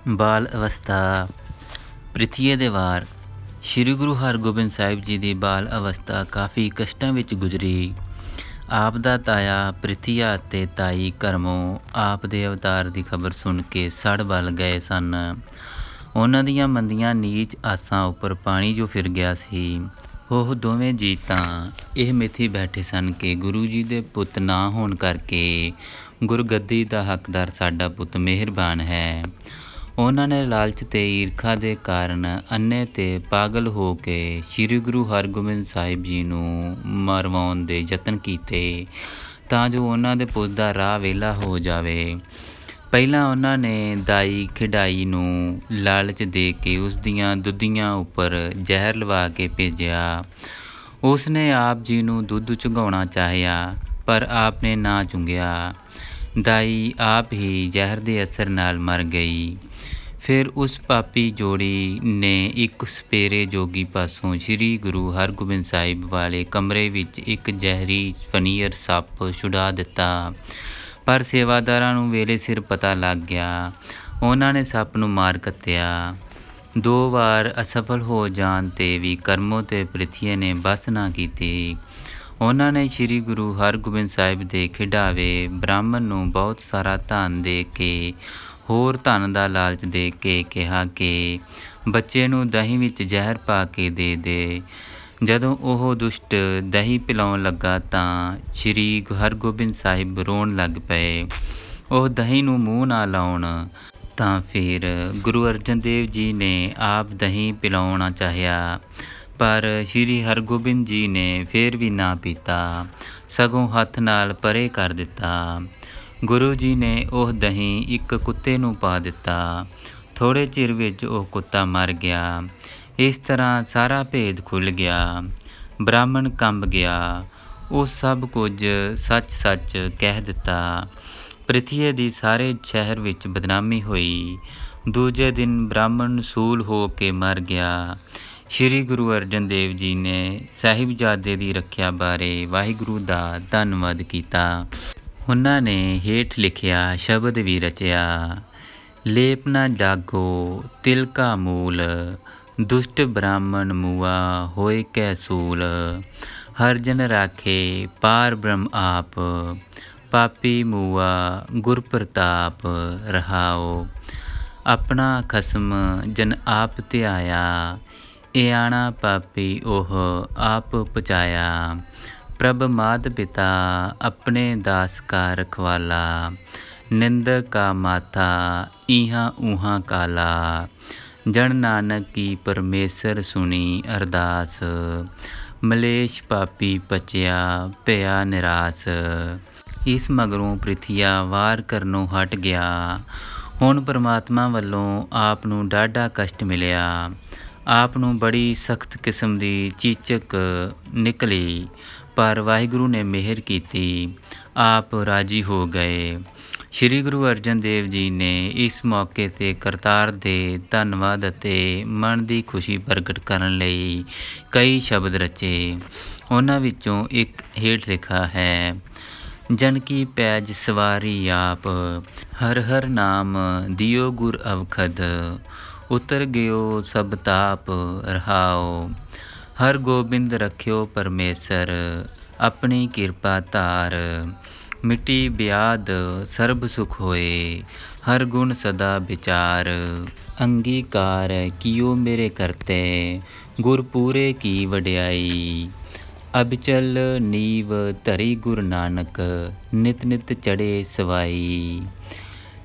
ਬਾਲ ਅਵਸਥਾ। ਪ੍ਰਿਥੀਏ ਦੇ ਵਾਰ। ਸ਼੍ਰੀ ਗੁਰੂ ਹਰਗੋਬਿੰਦ ਸਾਹਿਬ ਜੀ ਦੀ ਬਾਲ ਅਵਸਥਾ ਕਾਫੀ ਕਸ਼ਟਾਂ ਵਿੱਚ ਗੁਜ਼ਰੀ। ਆਪ ਦਾ ਤਾਇਆ ਪ੍ਰਿਥੀਆ ਅਤੇ ਤਾਈ ਕਰਮੋਂ ਆਪ ਦੇ ਅਵਤਾਰ ਦੀ ਖਬਰ ਸੁਣ ਕੇ ਸੜ ਬਲ ਗਏ ਸਨ। ਉਹਨਾਂ ਦੀਆਂ ਮੰਦੀਆਂ ਨੀਚ ਆਸਾਂ ਉੱਪਰ ਪਾਣੀ ਜੋ ਫਿਰ ਗਿਆ ਸੀ। ਉਹ ਦੋਵੇਂ ਜੀ ਤਾਂ ਇਹ ਮਿਥੀ ਬੈਠੇ ਸਨ ਕਿ ਗੁਰੂ ਜੀ ਦੇ ਪੁੱਤ ਨਾ ਹੋਣ ਕਰਕੇ ਗੁਰਗੱਦੀ ਦਾ ਹੱਕਦਾਰ ਸਾਡਾ ਪੁੱਤ ਮਿਹਰਬਾਨ ਹੈ। ਉਹਨਾਂ ਨੇ ਲਾਲਚ ਅਤੇ ਈਰਖਾ ਦੇ ਕਾਰਨ ਅੰਨੇ ਅਤੇ ਪਾਗਲ ਹੋ ਕੇ ਸ਼੍ਰੀ ਗੁਰੂ ਹਰਗੋਬਿੰਦ ਸਾਹਿਬ ਜੀ ਨੂੰ ਮਰਵਾਉਣ ਦੇ ਯਤਨ ਕੀਤੇ ਤਾਂ ਜੋ ਉਹਨਾਂ ਦੇ ਪੁੱਤ ਦਾ ਰਾਹ ਵਿਹਲਾ ਹੋ ਜਾਵੇ। ਪਹਿਲਾਂ ਉਹਨਾਂ ਨੇ ਦਾਈ ਖਿਡਾਈ ਨੂੰ ਲਾਲਚ ਦੇ ਕੇ ਉਸ ਦੀਆਂ ਦੁੱਧੀਆਂ ਉੱਪਰ ਜ਼ਹਿਰ ਲਵਾ ਕੇ ਭੇਜਿਆ। ਉਸ ਨੇ ਆਪ ਜੀ ਨੂੰ ਦੁੱਧ ਚੁੰਘਾਉਣਾ ਚਾਹਿਆ, ਪਰ ਆਪ ਨੇ ਨਾ ਚੁੰਘਿਆ। ਦਾਈ ਆਪ ਹੀ ਜ਼ਹਿਰ ਦੇ ਅਸਰ ਨਾਲ ਮਰ ਗਈ। ਫਿਰ ਉਸ ਪਾਪੀ ਜੋੜੀ ਨੇ ਇੱਕ ਸਪੇਰੇ ਜੋਗੀ ਪਾਸੋਂ ਸ਼੍ਰੀ ਗੁਰੂ ਹਰਗੋਬਿੰਦ ਸਾਹਿਬ ਵਾਲੇ ਕਮਰੇ ਵਿੱਚ ਇੱਕ ਜ਼ਹਿਰੀ ਫਨੀਅਰ ਸੱਪ ਛੁਡਾ ਦਿੱਤਾ, ਪਰ ਸੇਵਾਦਾਰਾਂ ਨੂੰ ਵੇਲੇ ਸਿਰ ਪਤਾ ਲੱਗ ਗਿਆ। ਉਹਨਾਂ ਨੇ ਸੱਪ ਨੂੰ ਮਾਰ ਕੱਤਿਆ। 2 ਵਾਰ ਅਸਫਲ ਹੋ ਜਾਣ 'ਤੇ ਵੀ ਕਰਮੋਂ ਅਤੇ ਪ੍ਰਿਥੀਏ ਨੇ ਬਸ ਨਾ ਕੀਤੀ। ਉਹਨਾਂ ਨੇ ਸ਼੍ਰੀ ਗੁਰੂ ਹਰਗੋਬਿੰਦ ਸਾਹਿਬ ਦੇ ਖਿਡਾਵੇ ਬ੍ਰਾਹਮਣ ਨੂੰ ਬਹੁਤ ਸਾਰਾ ਧਨ ਦੇ ਕੇ ਹੋਰ ਧਨ ਦਾ ਲਾਲਚ ਦੇ ਕੇ ਕਿਹਾ ਕਿ ਬੱਚੇ ਨੂੰ ਦਹੀਂ ਵਿੱਚ ਜ਼ਹਿਰ ਪਾ ਕੇ ਦੇ ਦੇ। ਜਦੋਂ ਉਹ ਦੁਸ਼ਟ ਦਹੀਂ ਪਿਲਾਉਣ ਲੱਗਾ ਤਾਂ ਸ਼੍ਰੀ ਹਰਗੋਬਿੰਦ ਸਾਹਿਬ ਰੋਣ ਲੱਗ ਪਏ। ਉਹ ਦਹੀਂ ਨੂੰ ਮੂੰਹ ਨਾ ਲਾਉਣ ਤਾਂ ਫਿਰ ਗੁਰੂ ਅਰਜਨ ਦੇਵ ਜੀ ਨੇ ਆਪ ਦਹੀਂ ਪਿਲਾਉਣਾ ਚਾਹਿਆ, ਪਰ ਸ਼੍ਰੀ ਹਰਗੋਬਿੰਦ ਜੀ ਨੇ ਫਿਰ ਵੀ ਨਾ ਪੀਤਾ, ਸਗੋਂ ਹੱਥ ਨਾਲ ਪਰੇ ਕਰ ਦਿੱਤਾ। ਗੁਰੂ ਜੀ ਨੇ ਉਹ ਦਹੀਂ ਇੱਕ ਕੁੱਤੇ ਨੂੰ ਪਾ ਦਿੱਤਾ। ਥੋੜ੍ਹੇ ਚਿਰ ਵਿੱਚ ਉਹ ਕੁੱਤਾ ਮਰ ਗਿਆ। ਇਸ ਤਰ੍ਹਾਂ ਸਾਰਾ ਭੇਦ ਖੁੱਲ੍ਹ ਗਿਆ। ਬ੍ਰਾਹਮਣ ਕੰਬ ਗਿਆ। ਉਹ ਸਭ ਕੁਝ ਸੱਚ-ਸੱਚ ਕਹਿ ਦਿੱਤਾ। ਪ੍ਰਿਥੀਏ ਦੀ ਸਾਰੇ ਸ਼ਹਿਰ ਵਿੱਚ ਬਦਨਾਮੀ ਹੋਈ। ਦੂਜੇ ਦਿਨ ਬ੍ਰਾਹਮਣ ਸੂਲ ਹੋ ਕੇ ਮਰ ਗਿਆ। ਸ਼੍ਰੀ ਗੁਰੂ ਅਰਜਨ ਦੇਵ ਜੀ ਨੇ ਸਾਹਿਬਜ਼ਾਦੇ ਦੀ ਰੱਖਿਆ ਬਾਰੇ ਵਾਹਿਗੁਰੂ ਦਾ ਧੰਨਵਾਦ ਕੀਤਾ। ਉਹਨਾਂ ਨੇ ਹੇਠ ਲਿਖਿਆ ਸ਼ਬਦ ਵੀ ਰਚਿਆ। ਲੇਪ ਨਾ ਜਾਗੋ ਤਿਲ ਕਾ ਮੂਲ, ਦੁਸ਼ਟ ਬ੍ਰਾਹਮਣ ਮੂਆ ਹੋਏ ਕੈ ਸੂਲ। ਹਰ ਜਨ ਰਾਖੇ ਪਾਰ ਬ੍ਰਹਮ ਆਪ, ਪਾਪੀ ਮੂਆ ਗੁਰ ਪ੍ਰਤਾਪ। ਰਹਾਓ। ਆਪਣਾ ਖਸਮ ਜਨ ਆਪ ਧਿਆਇਆ, ਇਆਣਾ ਪਾਪੀ ਉਹ ਆਪ ਪਚਾਇਆ। ਪ੍ਰਭ ਮਾਤ ਪਿਤਾ ਆਪਣੇ ਦਾਸ ਕਾ ਰਖਵਾਲਾ, ਨਿੰਦਕ ਕਾ ਮਾਥਾ ਇਹਾਂ ਊਹਾਂ ਕਾਲਾ। ਜਨ ਨਾਨਕ ਕੀ ਪਰਮੇਸ਼ਰ ਸੁਣੀ ਅਰਦਾਸ, ਮਲੇਸ਼ ਪਾਪੀ ਪਚਿਆ ਭਇਆ ਨਿਰਾਸ। ਇਸ ਮਗਰੋਂ ਪ੍ਰਿਥੀਆ ਵਾਰ ਕਰਨੋਂ ਹਟ ਗਿਆ। ਹੁਣ ਪਰਮਾਤਮਾ ਵੱਲੋਂ ਆਪ ਨੂੰ ਡਾਢਾ ਕਸ਼ਟ ਮਿਲਿਆ। ਆਪ ਨੂੰ ਬੜੀ ਸਖਤ ਕਿਸਮ ਦੀ ਚੀਚਕ ਨਿਕਲੀ, ਪਰ ਵਾਹਿਗੁਰੂ ਨੇ ਮਿਹਰ ਕੀਤੀ। ਆਪ ਰਾਜੀ ਹੋ ਗਏ। ਸ਼੍ਰੀ ਗੁਰੂ ਅਰਜਨ ਦੇਵ ਜੀ ਨੇ ਇਸ ਮੌਕੇ 'ਤੇ ਕਰਤਾਰ ਦੇ ਧੰਨਵਾਦ ਅਤੇ ਮਨ ਦੀ ਖੁਸ਼ੀ ਪ੍ਰਗਟ ਕਰਨ ਲਈ ਕਈ ਸ਼ਬਦ ਰਚੇ। ਉਹਨਾਂ ਵਿੱਚੋਂ ਇੱਕ ਹੇਠ ਲਿਖਾ ਹੈ। ਜਨ ਕੀ ਪੈਜ ਸਵਾਰੀ ਆਪ, ਹਰ ਹਰ ਨਾਮ ਦਿਓ ਗੁਰ ਅਵਖਦ। ਉਤਰ ਗਿਓ ਸਭ ਤਾਪ। ਰਹਾਓ। ਹਰ ਗੋਬਿੰਦ ਰੱਖਿਓ ਪਰਮੇਸ਼ਰ, ਆਪਣੀ ਕਿਰਪਾ ਧਾਰ। ਮਿਟੀ ਬਿਆਦ ਸਰਬ ਸੁਖ ਹੋਏ, ਹਰ ਗੁਣ ਸਦਾ ਵਿਚਾਰ। ਅੰਗੀਕਾਰ ਕੀਓ ਮੇਰੇ ਕਰਤੇ, ਗੁਰ ਪੂਰੇ ਕੀ ਵਡਿਆਈ। ਅਬਚਲ ਨੀਵ ਧਰੀ ਗੁਰੂ ਨਾਨਕ, ਨਿਤ ਨਿਤ ਚੜ੍ਹੇ ਸਵਾਈ।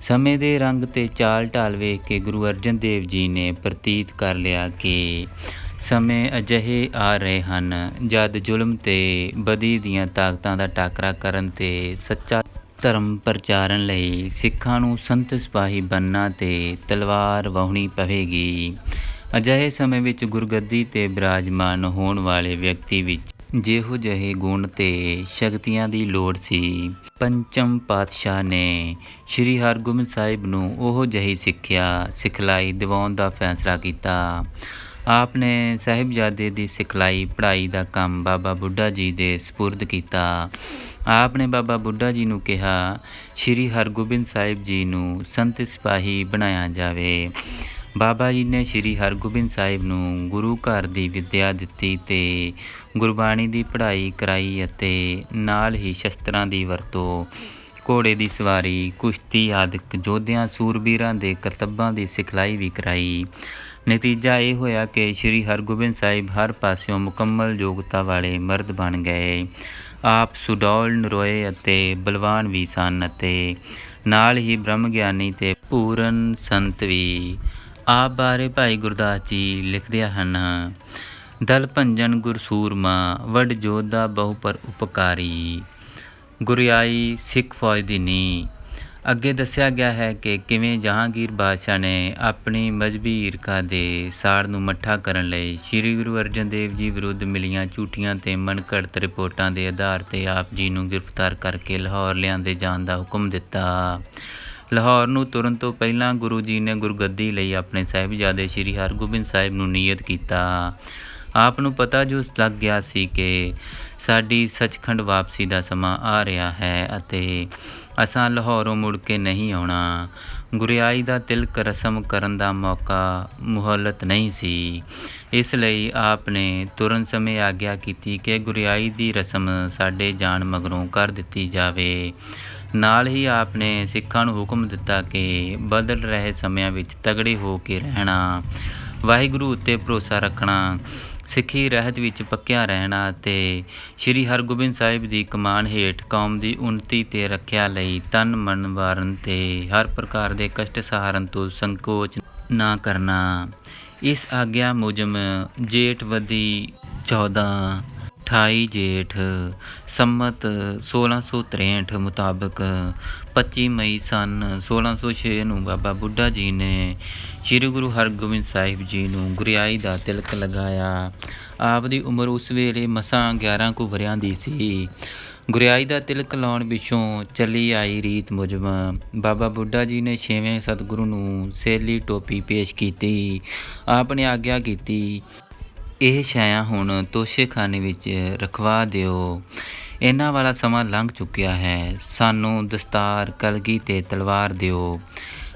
ਸਮੇਂ ਦੇ ਰੰਗ ਤੇ ਚਾਲ ਢਾਲ ਵੇਖ ਕੇ ਗੁਰੂ ਅਰਜਨ ਦੇਵ ਜੀ ਨੇ ਪ੍ਰਤੀਤ ਕਰ ਲਿਆ ਕਿ ਸਮੇਂ ਅਜਿਹੇ ਆ ਰਹੇ ਹਨ ਜਦ ਜ਼ੁਲਮ ਤੇ ਬਦੀ ਦੀਆਂ ਤਾਕਤਾਂ ਦਾ ਟਾਕਰਾ ਕਰਨ ਤੇ ਸੱਚਾ ਧਰਮ ਪ੍ਰਚਾਰਨ ਲਈ ਸਿੱਖਾਂ ਨੂੰ ਸੰਤ ਸਿਪਾਹੀ ਬਣਨਾ ਤੇ ਤਲਵਾਰ ਵਾਹੁਣੀ ਪਵੇਗੀ। ਅਜਿਹੇ ਸਮੇਂ ਵਿੱਚ ਗੁਰਗੱਦੀ 'ਤੇ ਬਿਰਾਜਮਾਨ ਹੋਣ ਵਾਲੇ ਵਿਅਕਤੀ ਵਿੱਚ ਜਿਹੋ ਜਿਹੇ ਗੁਣ ਤੇ ਸ਼ਕਤੀਆਂ ਦੀ ਲੋੜ ਸੀ, ਪੰਚਮ ਪਾਤਸ਼ਾਹ ਨੇ ਸ਼੍ਰੀ ਹਰਗੋਬਿੰਦ ਸਾਹਿਬ ਨੂੰ ਉਹ ਜਿਹੀ ਸਿਖਲਾਈ ਦਿਵਾਉਣ ਦਾ ਫੈਸਲਾ ਕੀਤਾ। ਆਪ ਨੇ ਸਾਹਿਬਜ਼ਾਦੇ ਦੀ ਸਿਖਲਾਈ ਪੜ੍ਹਾਈ ਦਾ ਕੰਮ ਬਾਬਾ ਬੁੱਢਾ ਜੀ ਦੇ ਸਪੁਰਦ ਕੀਤਾ। ਆਪ ਨੇ ਬਾਬਾ ਬੁੱਢਾ ਜੀ ਨੂੰ ਕਿਹਾ, ਸ਼੍ਰੀ ਹਰਗੋਬਿੰਦ ਸਾਹਿਬ ਜੀ ਨੂੰ ਸੰਤ ਸਿਪਾਹੀ ਬਣਾਇਆ ਜਾਵੇ। ਬਾਬਾ ਜੀ ਨੇ ਸ਼੍ਰੀ ਹਰਗੋਬਿੰਦ ਸਾਹਿਬ ਨੂੰ ਗੁਰੂ ਘਰ ਦੀ ਵਿੱਦਿਆ ਦਿੱਤੀ ਤੇ ਗੁਰਬਾਣੀ ਦੀ ਪੜ੍ਹਾਈ ਕਰਾਈ ਅਤੇ ਨਾਲ ਹੀ ਸ਼ਸਤਰਾਂ ਦੀ ਵਰਤੋਂ, ਘੋੜੇ ਦੀ ਸਵਾਰੀ, ਕੁਸ਼ਤੀ ਆਦਿਕ ਯੋਧਿਆਂ ਸੂਰਬੀਰਾਂ ਦੇ ਕਰਤੱਬਾਂ ਦੀ ਸਿਖਲਾਈ ਵੀ ਕਰਾਈ। ਨਤੀਜਾ ਇਹ ਹੋਇਆ ਕਿ ਸ਼੍ਰੀ ਹਰਗੋਬਿੰਦ ਸਾਹਿਬ ਹਰ ਪਾਸਿਓਂ ਮੁਕੰਮਲ ਯੋਗਤਾ ਵਾਲੇ ਮਰਦ ਬਣ ਗਏ। ਆਪ ਸੁਡੌਲ, ਨਰੋਏ ਅਤੇ ਬਲਵਾਨ ਵੀ ਸਨ ਅਤੇ ਨਾਲ ਹੀ ਬ੍ਰਹਮ ਗਿਆਨੀ ਤੇ ਪੂਰਨ ਸੰਤ ਵੀ। ਆਪ ਬਾਰੇ ਭਾਈ ਗੁਰਦਾਸ ਜੀ ਲਿਖਦੇ ਹਨ, ਦਲ ਭੰਜਨ ਗੁਰ ਸੂਰਮਾ, ਵੱਡ ਜੋਧਾ ਬਹੁ ਪਰ ਉਪਕਾਰੀ, ਗੁਰਿਆਈ ਸਿੱਖ ਫੌਜ ਦੀ ਨੀਂਹ। ਅੱਗੇ ਦੱਸਿਆ ਗਿਆ ਹੈ ਕਿ ਕਿਵੇਂ ਜਹਾਂਗੀਰ ਬਾਦਸ਼ਾਹ ਨੇ ਆਪਣੀ ਮਜ਼ਹਬੀ ਈਰਖਾ ਦੇ ਸਾੜ ਨੂੰ ਮੱਠਾ ਕਰਨ ਲਈ ਸ਼੍ਰੀ ਗੁਰੂ ਅਰਜਨ ਦੇਵ ਜੀ ਵਿਰੁੱਧ ਮਿਲੀਆਂ ਝੂਠੀਆਂ ਤੇ ਮਨਘੜਤ ਰਿਪੋਰਟਾਂ ਦੇ ਆਧਾਰ ਤੇ ਆਪ ਜੀ ਨੂੰ ਗ੍ਰਿਫਤਾਰ ਕਰਕੇ ਲਾਹੌਰ ਲਿਆਂਦੇ ਜਾਣ ਦਾ ਹੁਕਮ ਦਿੱਤਾ। ਲਾਹੌਰ ਨੂੰ ਤੁਰਨ ਤੋਂ ਪਹਿਲਾਂ ਗੁਰੂ ਜੀ ਨੇ ਗੁਰਗੱਦੀ ਲਈ ਆਪਣੇ ਸਾਹਿਬਜ਼ਾਦੇ ਸ਼੍ਰੀ ਹਰਗੋਬਿੰਦ ਸਾਹਿਬ ਨੂੰ ਨੀਯਤ ਕੀਤਾ। ਆਪ ਨੂੰ ਪਤਾ ਜੋ ਲੱਗ ਗਿਆ ਸੀ ਕਿ ਸਾਡੀ ਸੱਚਖੰਡ ਵਾਪਸੀ ਦਾ ਸਮਾਂ ਆ ਰਿਹਾ ਹੈ ਅਤੇ ਅਸਾਂ ਲਾਹੌਰੋਂ ਮੁੜ ਕੇ ਨਹੀਂ ਆਉਣਾ। ਗੁਰਿਆਈ ਦਾ ਤਿਲਕ ਰਸਮ ਕਰਨ ਦਾ ਮੌਕਾ ਮੁਹੱਲਤ ਨਹੀਂ ਸੀ। ਇਸ ਲਈ ਆਪ ਨੇ ਤੁਰਨ ਸਮੇਂ ਆਗਿਆ ਕੀਤੀ ਕਿ ਗੁਰਿਆਈ ਦੀ ਰਸਮ ਸਾਡੇ ਜਾਣ ਮਗਰੋਂ ਕਰ ਦਿੱਤੀ ਜਾਵੇ। ਨਾਲ ਹੀ ਆਪ ਨੇ ਸਿੱਖਾਂ ਨੂੰ ਹੁਕਮ ਦਿੱਤਾ ਕਿ ਬਦਲ ਰਹੇ ਸਮਿਆਂ ਵਿੱਚ ਤਗੜੇ ਹੋ ਕੇ ਰਹਿਣਾ, ਵਾਹਿਗੁਰੂ ਉੱਤੇ ਭਰੋਸਾ ਰੱਖਣਾ, ਸਿੱਖੀ ਰਹਿਤ ਵਿੱਚ ਪੱਕਿਆ ਰਹਿਣਾ ਅਤੇ ਸ਼੍ਰੀ ਹਰਗੋਬਿੰਦ ਸਾਹਿਬ ਦੀ ਕਮਾਨ ਹੇਠ ਕੌਮ ਦੀ ਉੱਨਤੀ ਤੇ ਰੱਖਿਆ ਲਈ ਤਨ ਮਨ ਵਾਰਨ ਤੇ ਹਰ ਪ੍ਰਕਾਰ ਦੇ ਕਸ਼ਟ ਸਹਾਰਨ ਤੋਂ ਸੰਕੋਚ ਨਾ ਕਰਨਾ। ਇਸ ਆਗਿਆ ਮੁਜਮ ਜੇਠ ਵਦੀ 14 28 ਜੇਠ ਸੰਮਤ 1663 ਮੁਤਾਬਕ 25 ਮਈ ਸੰਨ 1606 ਨੂੰ ਬਾਬਾ ਬੁੱਢਾ ਜੀ ਨੇ ਸ਼੍ਰੀ ਗੁਰੂ ਹਰਗੋਬਿੰਦ ਸਾਹਿਬ ਜੀ ਨੂੰ ਗੁਰਿਆਈ ਦਾ ਤਿਲਕ ਲਗਾਇਆ। ਆਪ ਦੀ ਉਮਰ ਉਸ ਵੇਲੇ ਮਸਾਂ 11 ਕੁ ਵਰ੍ਹਿਆਂ ਦੀ ਸੀ। ਗੁਰਿਆਈ ਦਾ ਤਿਲਕ ਲਾਉਣ ਪਿੱਛੋਂ ਚੱਲੀ ਆਈ ਰੀਤ ਮੁਜਬ ਬਾਬਾ ਬੁੱਢਾ ਜੀ ਨੇ 6ਵੇਂ ਸਤਿਗੁਰੂ ਨੂੰ ਸੇਲੀ ਟੋਪੀ ਪੇਸ਼ ਕੀਤੀ। ਆਪ ਨੇ ਆਗਿਆ ਕੀਤੀ, ਇਹ ਛਾਇਆ ਹੁਣ ਤੋਸ਼ੇਖਾਨੇ ਵਿੱਚ ਰਖਵਾ ਦਿਓ। ਇਹਨਾਂ ਵਾਲਾ ਸਮਾਂ ਲੰਘ ਚੁੱਕਿਆ ਹੈ। ਸਾਨੂੰ ਦਸਤਾਰ, ਕਲਗੀ ਤੇ ਤਲਵਾਰ ਦਿਓ।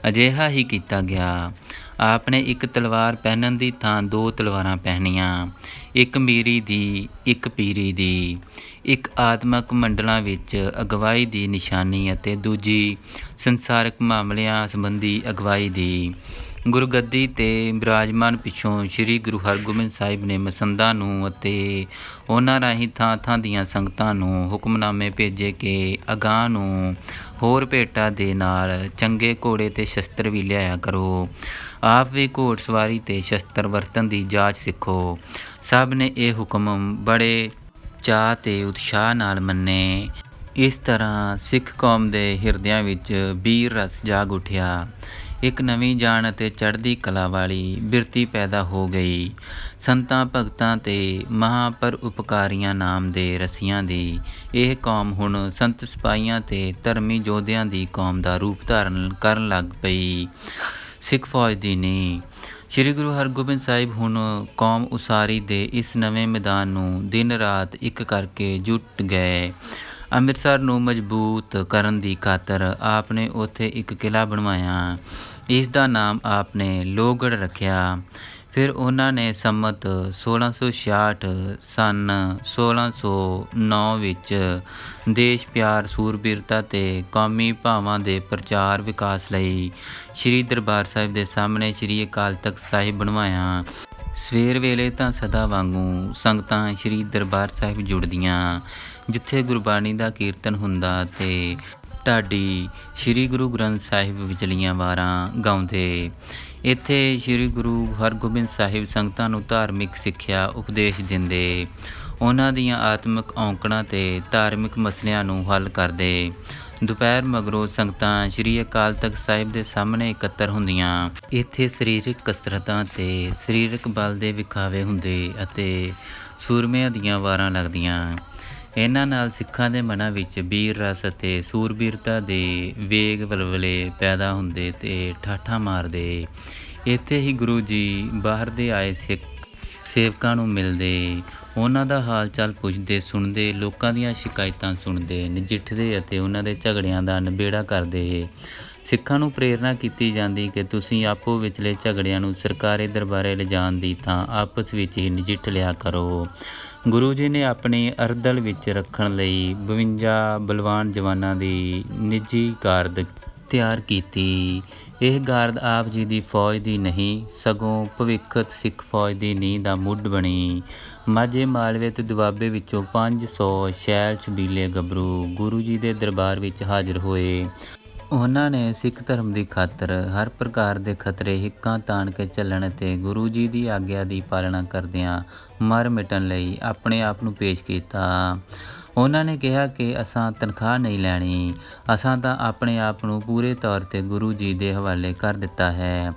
ਅਜਿਹਾ ਹੀ ਕੀਤਾ ਗਿਆ। ਆਪ ਨੇ ਇੱਕ ਤਲਵਾਰ ਪਹਿਨਣ ਦੀ ਥਾਂ 2 ਤਲਵਾਰਾਂ ਪਹਿਨੀਆਂ, ਇੱਕ ਮੀਰੀ ਦੀ, ਇੱਕ ਪੀਰੀ ਦੀ, ਇੱਕ ਆਤਮਕ ਮੰਡਲਾਂ ਵਿੱਚ ਅਗਵਾਈ ਦੀ ਨਿਸ਼ਾਨੀ ਅਤੇ ਦੂਜੀ ਸੰਸਾਰਕ ਮਾਮਲਿਆਂ ਸੰਬੰਧੀ ਅਗਵਾਈ ਦੀ। ਗੁਰਗੱਦੀ ਤੇ ਬਿਰਾਜਮਾਨ ਪਿੱਛੋਂ ਸ਼੍ਰੀ ਗੁਰੂ ਹਰਗੋਬਿੰਦ ਸਾਹਿਬ ਨੇ ਮਸੰਦਾਂ ਨੂੰ ਅਤੇ ਉਹਨਾਂ ਰਾਹੀਂ ਥਾਂ ਥਾਂ ਦੀਆਂ ਸੰਗਤਾਂ ਨੂੰ ਹੁਕਮਨਾਮੇ ਭੇਜੇ ਕਿ ਅਗਾਂਹ ਨੂੰ ਹੋਰ ਭੇਟਾਂ ਦੇ ਨਾਲ ਚੰਗੇ ਘੋੜੇ ਤੇ ਸ਼ਸਤਰ ਵੀ ਲਿਆਇਆ ਕਰੋ। ਆਪ ਵੀ ਘੋੜ ਸਵਾਰੀ ਤੇ ਸ਼ਸਤਰ ਵਰਤਣ ਦੀ ਜਾਚ ਸਿੱਖੋ। ਸਭ ਨੇ ਇਹ ਹੁਕਮ ਬੜੇ ਚਾਅ ਤੇ ਉਤਸ਼ਾਹ ਨਾਲ ਮੰਨੇ। ਇਸ ਤਰ੍ਹਾਂ ਸਿੱਖ ਕੌਮ ਦੇ ਹਿਰਦਿਆਂ ਵਿੱਚ ਵੀਰ ਰਸ ਜਾਗ ਉੱਠਿਆ। ਇੱਕ ਨਵੀਂ ਜਾਨ ਅਤੇ ਚੜ੍ਹਦੀ ਕਲਾ ਵਾਲੀ ਬਿਰਤੀ ਪੈਦਾ ਹੋ ਗਈ। ਸੰਤਾਂ, ਭਗਤਾਂ ਤੇ ਮਹਾਂਪਰ ਉਪਕਾਰੀਆਂ ਨਾਮ ਦੇ ਰਸੀਆਂ ਦੀ ਇਹ ਕੌਮ ਹੁਣ ਸੰਤ ਸਿਪਾਹੀਆਂ ਤੇ ਧਰਮੀ ਯੋਧਿਆਂ ਦੀ ਕੌਮ ਦਾ ਰੂਪ ਧਾਰਨ ਕਰਨ ਲੱਗ ਪਈ। ਸਿੱਖ ਫੌਜ ਦੀ ਨੀਂਹ। ਸ਼੍ਰੀ ਗੁਰੂ ਹਰਗੋਬਿੰਦ ਸਾਹਿਬ ਹੁਣ ਕੌਮ ਉਸਾਰੀ ਦੇ ਇਸ ਨਵੇਂ ਮੈਦਾਨ ਨੂੰ ਦਿਨ ਰਾਤ ਇੱਕ ਕਰਕੇ ਜੁਟ ਗਏ। ਅੰਮ੍ਰਿਤਸਰ ਨੂੰ ਮਜ਼ਬੂਤ ਕਰਨ ਦੀ ਖਾਤਰ ਆਪ ਨੇ ਉੱਥੇ ਇੱਕ ਕਿਲ੍ਹਾ ਬਣਵਾਇਆ। ਇਸ ਦਾ ਨਾਮ ਆਪ ਨੇ ਲੋਹਗੜ੍ਹ ਰੱਖਿਆ। ਫਿਰ ਉਹਨਾਂ ਨੇ ਸੰਮਤ 1666 ਸੰਨ 1609 ਵਿੱਚ ਦੇਸ਼ ਪਿਆਰ, ਸੂਰਬੀਰਤਾ ਤੇ ਕੌਮੀ ਭਾਵਾਂ ਦੇ ਪ੍ਰਚਾਰ ਵਿਕਾਸ ਲਈ ਸ਼੍ਰੀ ਦਰਬਾਰ ਸਾਹਿਬ ਦੇ ਸਾਹਮਣੇ ਸ਼੍ਰੀ ਅਕਾਲ ਤਖ਼ਤ ਸਾਹਿਬ ਬਣਵਾਇਆ। ਸਵੇਰ ਵੇਲੇ ਤਾਂ ਸਦਾ ਵਾਂਗੂ ਸੰਗਤਾਂ ਸ਼੍ਰੀ ਦਰਬਾਰ ਸਾਹਿਬ ਜੁੜਦੀਆਂ, ਜਿੱਥੇ ਗੁਰਬਾਣੀ ਦਾ ਕੀਰਤਨ ਹੁੰਦਾ ਤੇ ਢਾਡੀ ਸ਼੍ਰੀ ਗੁਰੂ ਗ੍ਰੰਥ ਸਾਹਿਬ ਵਿਚਲੀਆਂ ਵਾਰਾਂ ਗਾਉਂਦੇ। ਇੱਥੇ ਸ਼੍ਰੀ ਗੁਰੂ ਹਰਗੋਬਿੰਦ ਸਾਹਿਬ ਸੰਗਤਾਂ ਨੂੰ ਧਾਰਮਿਕ ਸਿੱਖਿਆ ਉਪਦੇਸ਼ ਦਿੰਦੇ, ਉਹਨਾਂ ਦੀਆਂ ਆਤਮਿਕ ਔਂਕੜਾਂ ਤੇ ਧਾਰਮਿਕ ਮਸਲਿਆਂ ਨੂੰ ਹੱਲ ਕਰਦੇ। ਦੁਪਹਿਰ ਮਗਰੋਂ ਸੰਗਤਾਂ ਸ਼੍ਰੀ ਅਕਾਲ ਤਖ਼ਤ ਸਾਹਿਬ ਦੇ ਸਾਹਮਣੇ ਇਕੱਤਰ ਹੁੰਦੀਆਂ। ਇੱਥੇ ਸਰੀਰਕ ਕਸਰਤਾਂ ਤੇ ਸਰੀਰਕ ਬਲ ਦੇ ਵਿਖਾਵੇ ਹੁੰਦੇ ਅਤੇ ਸੂਰਮਿਆਂ ਦੀਆਂ ਵਾਰਾਂ ਲੱਗਦੀਆਂ। ਇਹਨਾਂ ਨਾਲ ਸਿੱਖਾਂ ਦੇ ਮਨਾਂ ਵਿੱਚ ਵੀਰ ਰਸ ਅਤੇ ਸੂਰਬੀਰਤਾ ਦੇ ਵੇਗ ਵਲਵਲੇ ਪੈਦਾ ਹੁੰਦੇ ਤੇ ਠਾਠਾਂ ਮਾਰਦੇ। ਇੱਥੇ ਹੀ ਗੁਰੂ ਜੀ ਬਾਹਰ ਦੇ ਆਏ ਸਿੱਖ ਸੇਵਕਾਂ ਨੂੰ ਮਿਲਦੇ, ਉਹਨਾਂ ਦਾ ਹਾਲ ਚਾਲ ਪੁੱਛਦੇ, ਸੁਣਦੇ, ਲੋਕਾਂ ਦੀਆਂ ਸ਼ਿਕਾਇਤਾਂ ਸੁਣਦੇ, ਨਜਿੱਠਦੇ ਅਤੇ ਉਹਨਾਂ ਦੇ ਝਗੜਿਆਂ ਦਾ ਨਿਬੇੜਾ ਕਰਦੇ। ਸਿੱਖਾਂ ਨੂੰ ਪ੍ਰੇਰਨਾ ਕੀਤੀ ਜਾਂਦੀ ਕਿ ਤੁਸੀਂ ਆਪੋ ਵਿਚਲੇ ਝਗੜਿਆਂ ਨੂੰ ਸਰਕਾਰੀ ਦਰਬਾਰੇ ਲਿਜਾਣ ਦੀ ਥਾਂ ਆਪਸ ਵਿੱਚ ਹੀ ਨਜਿੱਠ ਲਿਆ ਕਰੋ। ਗੁਰੂ ਜੀ ਨੇ ਆਪਣੀ ਅਰਦਲ ਵਿੱਚ ਰੱਖਣ ਲਈ 52 ਬਲਵਾਨ ਜਵਾਨਾਂ ਦੀ ਨਿੱਜੀ ਗਾਰਦ ਤਿਆਰ ਕੀਤੀ। ਇਹ ਗਾਰਦ ਆਪ ਜੀ ਦੀ ਫੌਜ ਦੀ ਨਹੀਂ, ਸਗੋਂ ਭਵਿੱਖ ਸਿੱਖ ਫੌਜ ਦੀ ਨੀਂਹ ਦਾ ਮੁੱਢ ਬਣੀ। ਮਾਝੇ, ਮਾਲਵੇ ਤੇ ਦੁਆਬੇ ਵਿੱਚੋਂ 500 ਸ਼ੈਲ ਛਬੀਲੇ ਗੱਭਰੂ ਗੁਰੂ ਜੀ ਦੇ ਦਰਬਾਰ ਵਿੱਚ ਹਾਜ਼ਰ ਹੋਏ। ਉਹਨਾਂ ਨੇ ਸਿੱਖ ਧਰਮ ਦੀ ਖਾਤਰ ਹਰ ਪ੍ਰਕਾਰ ਦੇ ਖਤਰੇ ਹਿੱਕਾਂ ਤਾਣ ਕੇ ਝੱਲਣ ਅਤੇ ਗੁਰੂ ਜੀ ਦੀ ਆਗਿਆ ਦੀ ਪਾਲਣਾ ਕਰਦਿਆਂ ਮਰ ਮਿਟਣ ਲਈ ਆਪਣੇ ਆਪ ਨੂੰ ਪੇਸ਼ ਕੀਤਾ। ਉਹਨਾਂ ਨੇ ਕਿਹਾ ਕਿ ਅਸਾਂ ਤਨਖਾਹ ਨਹੀਂ ਲੈਣੀ, ਅਸਾਂ ਤਾਂ ਆਪਣੇ ਆਪ ਨੂੰ ਪੂਰੇ ਤੌਰ 'ਤੇ ਗੁਰੂ ਜੀ ਦੇ ਹਵਾਲੇ ਕਰ ਦਿੱਤਾ ਹੈ।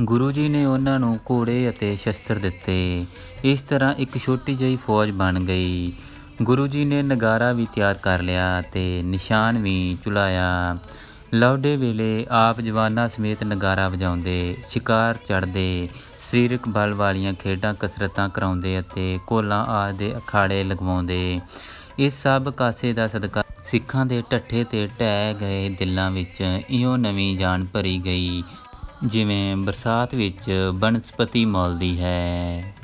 ਗੁਰੂ ਜੀ ਨੇ ਉਹਨਾਂ ਨੂੰ ਘੋੜੇ ਅਤੇ ਸ਼ਸਤਰ ਦਿੱਤੇ। ਇਸ ਤਰ੍ਹਾਂ ਇੱਕ ਛੋਟੀ ਜਿਹੀ ਫੌਜ ਬਣ ਗਈ। ਗੁਰੂ ਜੀ ਨੇ ਨਗਾਰਾ ਵੀ ਤਿਆਰ ਕਰ ਲਿਆ ਅਤੇ ਨਿਸ਼ਾਨ ਵੀ ਝੁਲਾਇਆ। ਲਾਉਡੇ ਵੇਲੇ ਆਪ ਜਵਾਨਾਂ ਸਮੇਤ ਨਗਾਰਾ ਵਜਾਉਂਦੇ, ਸ਼ਿਕਾਰ ਚੜ੍ਹਦੇ, ਸਰੀਰਕ ਬਲ ਵਾਲੀਆਂ ਖੇਡਾਂ ਕਸਰਤਾਂ ਕਰਾਉਂਦੇ ਅਤੇ ਘੋਲਾਂ ਆਦਿ ਦੇ ਅਖਾੜੇ ਲਗਵਾਉਂਦੇ। ਇਸ ਸਭ ਕਾਸੇ ਦਾ ਸਦਕਾ ਸਿੱਖਾਂ ਦੇ ਢੱਠੇ ਤੇ ਢਹਿ ਗਏ ਦਿਲਾਂ ਵਿੱਚ ਇਉਂ ਨਵੀਂ ਜਾਨ ਭਰੀ ਗਈ, ਜਿਵੇਂ ਬਰਸਾਤ ਵਿੱਚ ਬਨਸਪਤੀ ਮੌਲਦੀ ਹੈ।